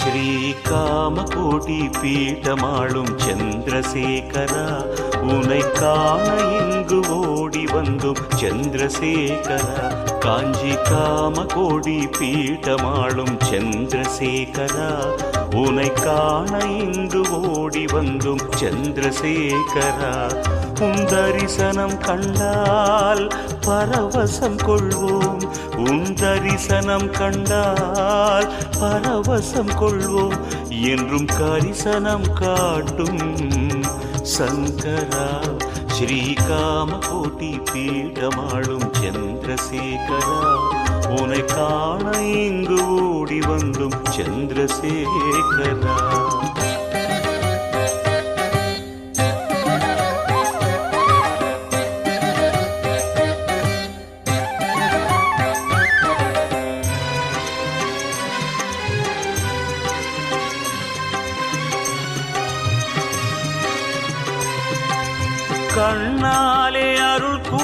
ஸ்ரீகாமகோடி பீட்டமாளும் சந்திரசேகரா, உனை காண இங்கு ஓடி வந்தும் சந்திரசேகரா. காஞ்சி காமகோடி பீட்டமாளும் சந்திரசேகரா, உனை காண இங்கு ஓடி வந்தும் சந்திரசேகரா. உன் தரிசனம் கண்டால் பரவசம் கொள்வோம், உன் தரிசனம் கண்டால் பரவசம் கொள்வோம். என்றும் கரிசனம் காட்டும் சங்கரா, ஸ்ரீகாமகோடி பீடமாளும் சந்திரசேகரா, உனை காண இங்கு ஓடி வந்தும் சந்திரசேகரா. கண்ணாலே அருள் கூ